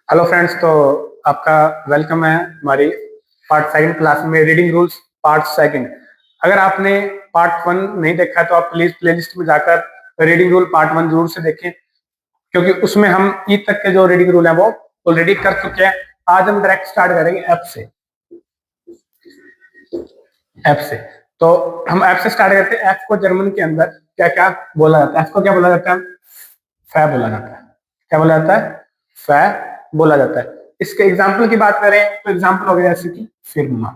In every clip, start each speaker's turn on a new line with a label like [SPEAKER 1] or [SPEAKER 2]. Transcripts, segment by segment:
[SPEAKER 1] Hello friends. तो आपका welcome है हमारी पार्ट सेकंड क्लास में, रीडिंग रूल्स पार्ट सेकंड। अगर आपने पार्ट वन नहीं देखा है तो आप प्लीज प्लेलिस्ट में जाकर रीडिंग रूल पार्ट वन जरूर से देखें, क्योंकि उसमें हम ई तक के जो रीडिंग रूल है वो ऑलरेडी कर चुके हैं। आज हम डायरेक्ट स्टार्ट करेंगे एफ से। तो हम एफ से स्टार्ट करते हैं। एफ को जर्मन के अंदर क्या क्या बोला जाता है? एफ को क्या बोला जाता है? फै बोला जाता है। क्या बोला जाता है? फै बोला जाता है। इसके एग्जाम्पल की बात करें तो एग्जाम्पल हो गया जैसे कि फिरमा।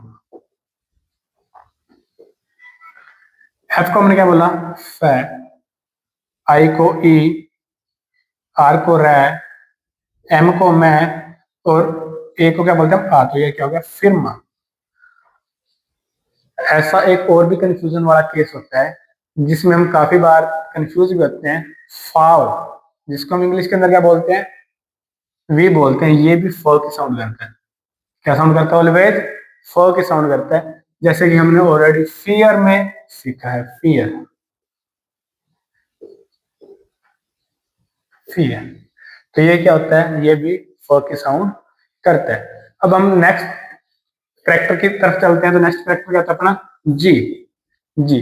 [SPEAKER 1] एफ को हमने क्या बोला? फै। आई को ई, आर को रै, एम को मैं, और ए को क्या बोलते हैं? आ। तो ये क्या हो गया? फिरमा। ऐसा एक और भी कंफ्यूजन वाला केस होता है जिसमें हम काफी बार कंफ्यूज भी होते हैं। फाव, जिसको हम इंग्लिश के अंदर क्या बोलते हैं? वी बोलते हैं। ये भी फ की साउंड करता है। क्या साउंड करता है? ऑलवेज फ की साउंड करता है। जैसे कि हमने ऑलरेडी फियर में सीखा है। Fear, fear. तो ये क्या होता है? ये भी फ की साउंड करता है। अब हम नेक्स्ट करेक्टर की तरफ चलते हैं। तो नेक्स्ट करेक्टर क्या होता है अपना? जी। जी।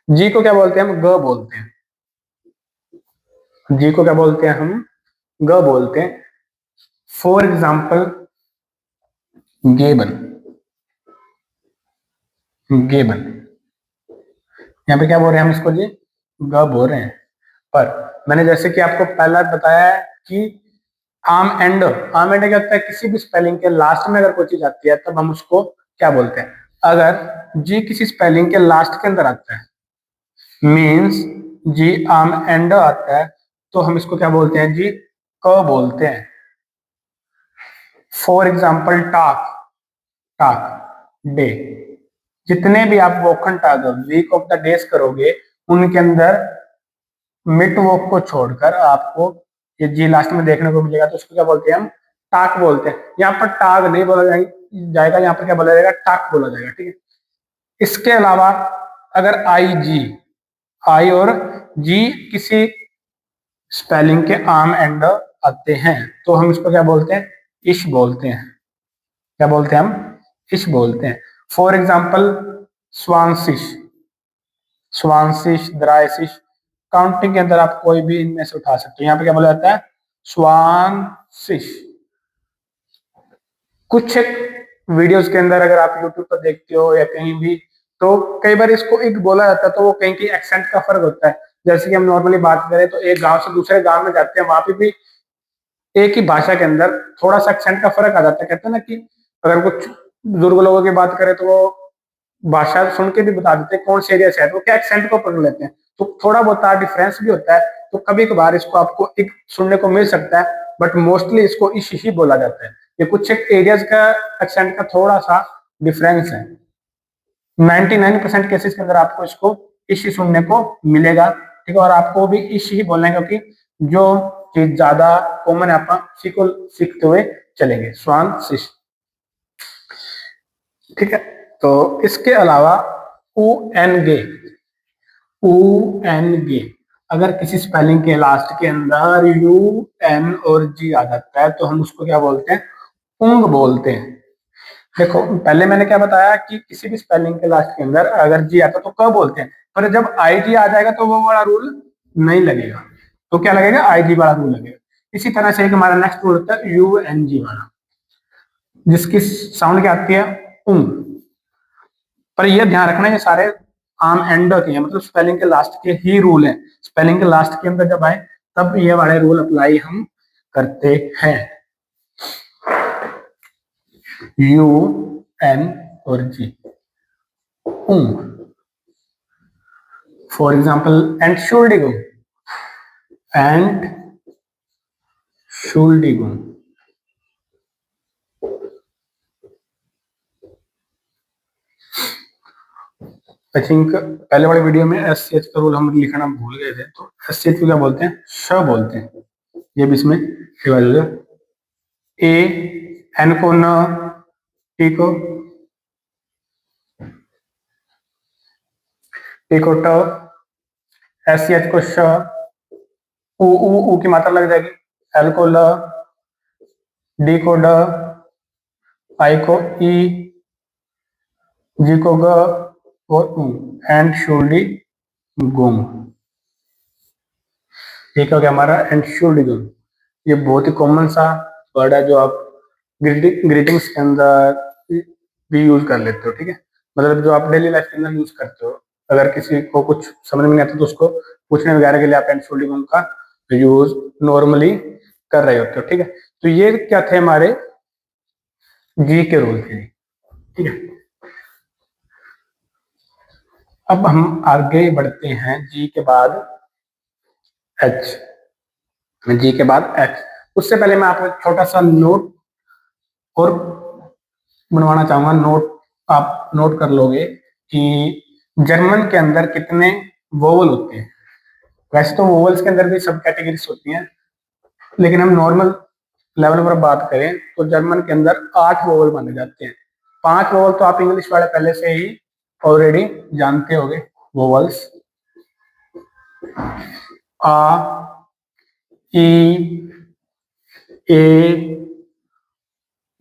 [SPEAKER 1] जी को क्या बोलते हैं? हम ग बोलते हैं। जी को क्या बोलते हैं? हम ग बोलते हैं। For example गेबन। गेबन, यहाँ पे क्या बोल रहे हैं हम इसको? जी ग बोल रहे हैं। पर मैंने जैसे कि आपको पहला बताया है कि आम एंड क्या होता है? किसी भी स्पेलिंग के लास्ट में अगर कोई चीज आती है तब हम उसको क्या बोलते हैं? अगर जी किसी स्पेलिंग के लास्ट के अंदर आता है, मीन्स जी आम एंड आता है, तो हम इसको क्या बोलते हैं? जी क बोलते हैं। For example talk, talk day. जितने भी आप woken talk week of the days करोगे, उनके अंदर मिड वोक को छोड़कर आपको ये जी लास्ट में देखने को मिलेगा, तो उसको क्या बोलते हैं? हम टाक बोलते हैं। यहाँ पर टाग नहीं बोला जाएगा, यहाँ पर क्या बोला जाएगा? टाक बोला जाएगा। ठीक है। इसके अलावा अगर आई जी, आई और जी किसी स्पेलिंग के आम एंड आते हैं तो हम इसको क्या बोलते हैं? इश बोलते हैं। क्या बोलते हैं हम? इश बोलते हैं। फॉर एग्जाम्पल स्वांसिश, स्वांसिश, द्रायसिश। काउंटिंग के अंदर आप कोई भी इनमें से उठा सकते हो। यहाँ पे क्या बोला जाता है? स्वांसिश। कुछ वीडियोस के अंदर अगर आप यूट्यूब पर देखते हो या कहीं भी, तो कई बार इसको एक बोला जाता है तो वो कहीं की एक्सेंट का फर्क होता है। जैसे कि हम नॉर्मली बात करें तो एक गांव से दूसरे गांव में जाते हैं, वहां पे भी एक ही भाषा के अंदर थोड़ा सा एक्सेंट का फर्क आ जाता है। कहते हैं ना कि अगर कुछ बुजुर्ग लोगों की बात करें तो वो भाषा सुन के भी बता देते हैं कौन से एरिया से है, तो क्या एक्सेंट को पकड़ लेते हैं। तो थोड़ा बहुत डिफरेंस भी होता है। तो कभी कभार इसको आपको एक सुनने को मिल सकता है, बट मोस्टली इसको इश ही बोला जाता है। ये कुछ एक एरियाज का एक्सेंट का थोड़ा सा डिफरेंस है। 99% केसेस के अंदर आपको इसको इश ही सुनने को मिलेगा। ठीक है। और आपको भी इश ही बोलना है, क्योंकि जो चीज ज्यादा कॉमन है आप सीखो सीखते हुए चलेंगे। स्वान शिश। ठीक है। तो इसके अलावा ऊ एन गे, ऊ एन गे। अगर किसी स्पेलिंग के लास्ट के अंदर यू एन और जी आ जाता है तो हम उसको क्या बोलते हैं? उंग बोलते हैं। देखो पहले मैंने क्या बताया कि किसी भी स्पेलिंग के लास्ट के अंदर अगर जी आता तो क बोलते हैं, पर जब आई जी आ जाएगा तो वो वाला रूल नहीं लगेगा। तो क्या लगेगा? आई जी वाला रूल लगेगा। इसी तरह से एक हमारा नेक्स्ट रूल होता है यू एन जी वाला, जिसकी साउंड क्या आती है? उंग। पर यह ध्यान रखना ये सारे आम एंड के हैं, मतलब स्पेलिंग के लास्ट के ही रूल हैं। स्पेलिंग के लास्ट के अंदर जब आए तब ये वाले रूल अप्लाई हम करते हैं। यू एन और जी, उंग। फॉर एग्जाम्पल एंटशुल्डिगुंग, एंटशुल्डिगुंग। आई थिंक पहले वाले वीडियो में एस सी एच का रूल हम लिखना भूल गए थे, तो एस सी एच को क्या बोलते हैं? श बोलते हैं। ये भी इसमें डिवाइड हो गया। ए, एन को न, टी को ट, एस सी एच को श, उ की मात्रा लग जाएगी। एल को ल, डी को ड, आई को ई, जी को ग और ऊ, एंड शुल्डी गुम। ये क्या हो गया हमारा एंड शुल्डी गुम। ये बहुत ही कॉमन सा वर्ड है जो आप ग्रीटिंग्स के अंदर भी यूज कर लेते हो, ठीक है। मतलब जो आप डेली लाइफ के अंदर यूज करते हो, अगर किसी को कुछ समझ में नहीं आता तो उसको पूछने वगैरह के लिए आप एंड शुल्डी गुम का यूज नॉर्मली कर रहे होते हो, ठीक है। तो ये क्या थे हमारे जी के रूल थे, ठीक है। अब हम आगे बढ़ते हैं जी के बाद एच, जी के बाद एच। उससे पहले मैं आपको छोटा सा नोट और बनवाना चाहूंगा। नोट आप नोट कर लोगे कि जर्मन के अंदर कितने वोवल होते हैं। वैसे तो वोवल्स के अंदर भी सब कैटेगरीज होती हैं, लेकिन हम नॉर्मल लेवल पर बात करें तो जर्मन के अंदर 8 वोवल माने जाते हैं। 5 वोवल तो आप इंग्लिश वाले पहले से ही ऑलरेडी जानते होंगे। वोवल्स आ, ई, ए,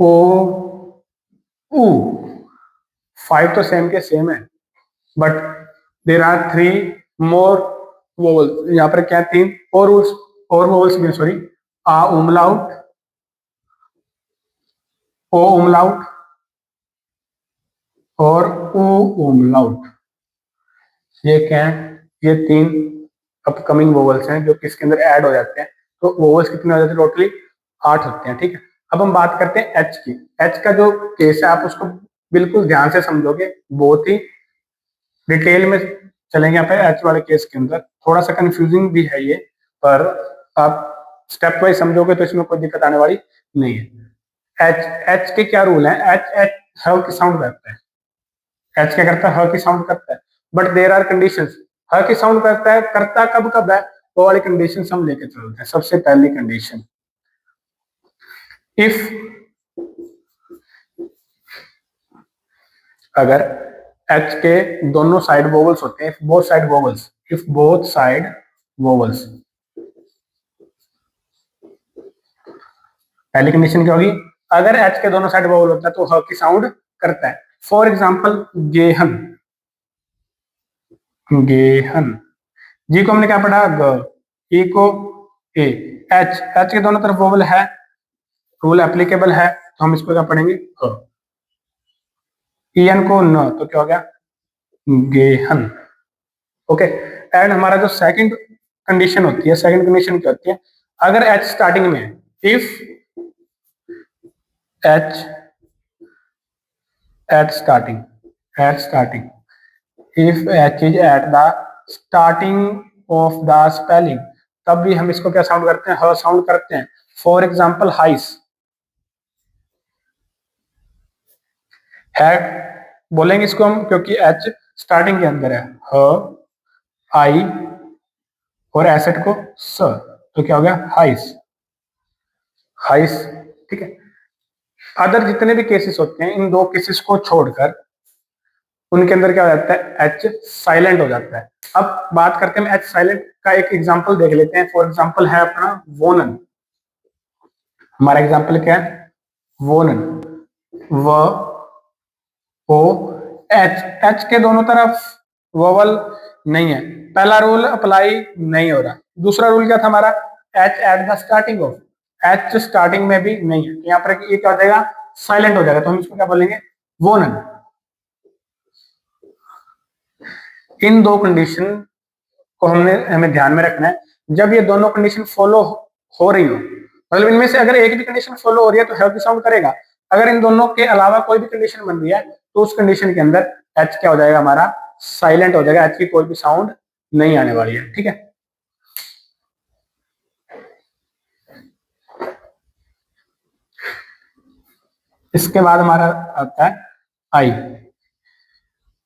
[SPEAKER 1] ओ, ऊ। 5 तो सेम के सेम है, but there are 3 more vowels. यहाँ पर क्या 3 और वोवल्स भी, सॉरी। आ उमलाउट, ओ उमलाउट और ऊ उमलाउट। ये क्या है? ये 3 अपकमिंग वोवल्स हैं जो किसके अंदर ऐड हो जाते हैं। तो वोवल्स कितने हो जाते हैं? टोटली 8 होते हैं, ठीक है। अब हम बात करते हैं एच की। एच का जो केस है आप उसको बिल्कुल ध्यान से समझोगे, बहुत ही डिटेल में चलेंगे यहाँ पे एच वाले केस के अंदर। थोड़ा सा कंफ्यूजिंग भी है ये, पर आप स्टेप वाइज समझोगे तो इसमें कोई दिक्कत आने वाली नहीं है। एच एच के क्या रूल है? एच एच ह की साउंड करता है। एच क्या करता है? ह की साउंड करता है, बट देर आर कंडीशन। ह की साउंड करता है, करता कब कब है वो वाली कंडीशन हम लेके चलते हैं। सबसे पहली कंडीशन, इफ अगर एच के दोनों साइड वोवल्स होते हैं, both side vowels, if both side vowels, पहली कंडीशन क्या होगी? अगर एच के दोनों साइड वोवल होता है तो ह की साउंड करता है। For example गेहन, गेहन। जी को हमने क्या पढ़ा? ग। ई को ए। एच, एच के दोनों तरफ वोवल है, रूल एप्लीकेबल है, तो हम इसको क्या पढ़ेंगे? ग। ईएन को न, तो क्या हो गया? गेहन। ओके। एंड हमारा जो सेकंड कंडीशन होती है, सेकंड कंडीशन क्या होती है? अगर एच स्टार्टिंग में है, if H at starting, at starting, if H is at the starting of the spelling, तब भी हम इसको क्या साउंड करते हैं? ह साउंड करते हैं। फॉर एग्जाम्पल हाइस, है बोलेंगे इसको हम, क्योंकि एच स्टार्टिंग के अंदर है। ह, आई और एसेट को स, तो क्या हो गया? हाइस, हाइस, ठीक है। अदर जितने भी केसेस होते हैं, इन दो केसेस को छोड़कर उनके अंदर क्या हो जाता है? एच साइलेंट हो जाता है। अब बात करते हैं एच साइलेंट का, एक एग्जांपल देख लेते हैं। फॉर एग्जांपल है अपना वोनन। हमारा एग्जांपल क्या है? वोनन, व ओ एच। एच के दोनों तरफ वोवल नहीं है, पहला रूल अप्लाई नहीं हो रहा। दूसरा रूल क्या था हमारा? H eight the starting of, H starting में भी नहीं है, यहाँ पर ये क्या हो जाएगा? साइलेंट हो जाएगा। तो हम इसको क्या बोलेंगे? वोनन। इन दो कंडीशन को हमें ध्यान में रखना है। जब ये दोनों कंडीशन फॉलो हो रही हो, मतलब इनमें से अगर एक भी कंडीशन फॉलो हो रही है तो हेल्थ साउंड करेगा। अगर इन दोनों के अलावा कोई भी कंडीशन बन रही है तो उस कंडीशन के अंदर एच क्या हो जाएगा? हमारा साइलेंट हो जाएगा। एच की कोई भी साउंड नहीं आने वाली है, ठीक है। इसके बाद हमारा आता है आई।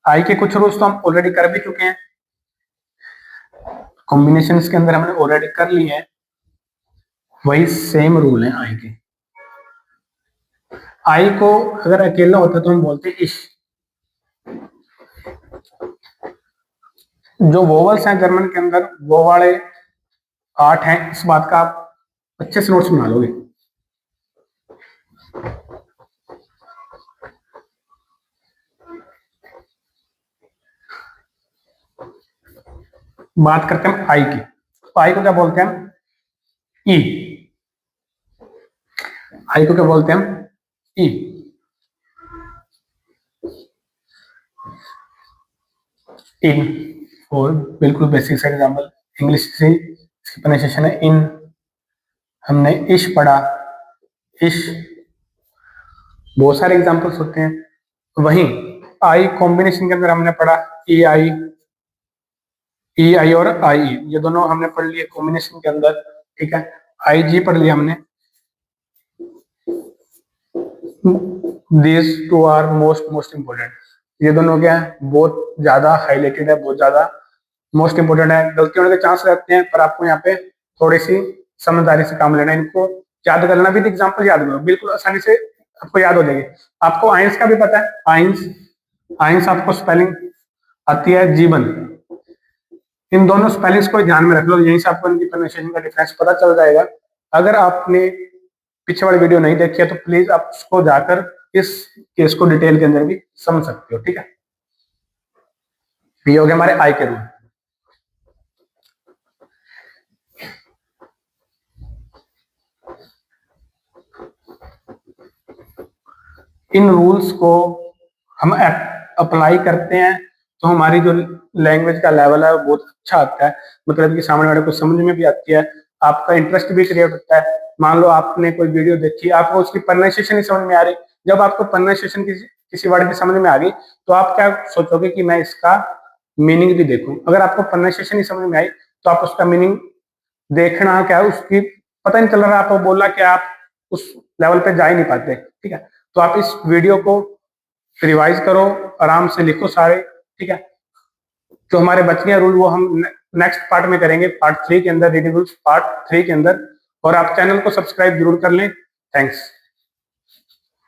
[SPEAKER 1] आई के कुछ रूल्स तो हम ऑलरेडी कर भी चुके हैं, कॉम्बिनेशन के अंदर हमने ऑलरेडी कर लिए हैं। वही सेम रूल है आई के। आई को अगर अकेला होता तो हम बोलते इश। जो वोवल्स हैं जर्मन के अंदर वो वाले 8 हैं, इस बात का आप अच्छे से नोट्स बना लोगे। बात करते हैं आई की, तो आई को क्या बोलते हैं हम? ई। आई को क्या बोलते हैं हम? ई। इन, और बिल्कुल बेसिक सा एग्जाम्पल इंग्लिश से इसकी प्रोनाउंसिएशन है इन। हमने इश पढ़ा, इश। बहुत सारे एग्जाम्पल्स होते हैं। वहीं आई कॉम्बिनेशन के अंदर हमने पढ़ा ई आई और आई ई, ये दोनों हमने पढ़ लिए कॉम्बिनेशन के अंदर, ठीक है। आई जी पढ़ लिया हमने। These two are most important, ये दोनों क्या है, बहुत ज्यादा हाईलाइटेड है, बहुत ज्यादा मोस्ट इंपोर्टेंट है। गलती होने के चांस रहते हैं, पर आपको यहाँ पे थोड़ी सी समझदारी से काम लेना है। इनको याद करना भी, एग्जाम्पल याद करो, बिल्कुल आसानी से आपको याद हो जाएगी। आपको आइंस का भी पता है, आइंस, आइंस आपको स्पेलिंग आती है, जीवन। इन दोनों स्पेलिंग्स को ध्यान में रख लो, यहीं से आपको इनकी प्रोनाउंसिएशन का डिफरेंस पता चल जाएगा। अगर आपने पीछे वाली वीडियो नहीं देखी है तो प्लीज आप उसको जाकर इस केस को डिटेल के अंदर भी समझ सकते हो, ठीक है। ये हो गया हमारे आई के रूल। इन रूल्स को हम अप्लाई करते हैं तो हमारी जो लैंग्वेज का लेवल है वो बहुत अच्छा आता है, मतलब कि सामने वाले को समझ में भी आती है, आपका इंटरेस्ट भी क्रिएट होता है। मान लो आपने कोई वीडियो देखी, आपको उसकी प्रोनाउंसिएशन नहीं समझ में आ रही, जब आपको प्रोनाउंसिएशन किसी वर्ड की समझ में आ गई तो आप क्या सोचोगे कि मैं इसका मीनिंग भी देखूं। अगर आपको प्रोनाउंसिएशन नहीं समझ में आई तो आप उसका मीनिंग देखना क्या है, उसकी पता नहीं चल रहा, आपको बोला कि आप उस लेवल पे जा ही नहीं पाते, ठीक है। तो आप इस वीडियो को रिवाइज करो, आराम से लिखो सारे, ठीक है। जो हमारे बच गए रूल वो हम नेक्स्ट पार्ट में करेंगे, पार्ट 3 के अंदर, रीडिंग रूल्स पार्ट 3 के अंदर। और आप चैनल को सब्सक्राइब जरूर कर लें। थैंक्स।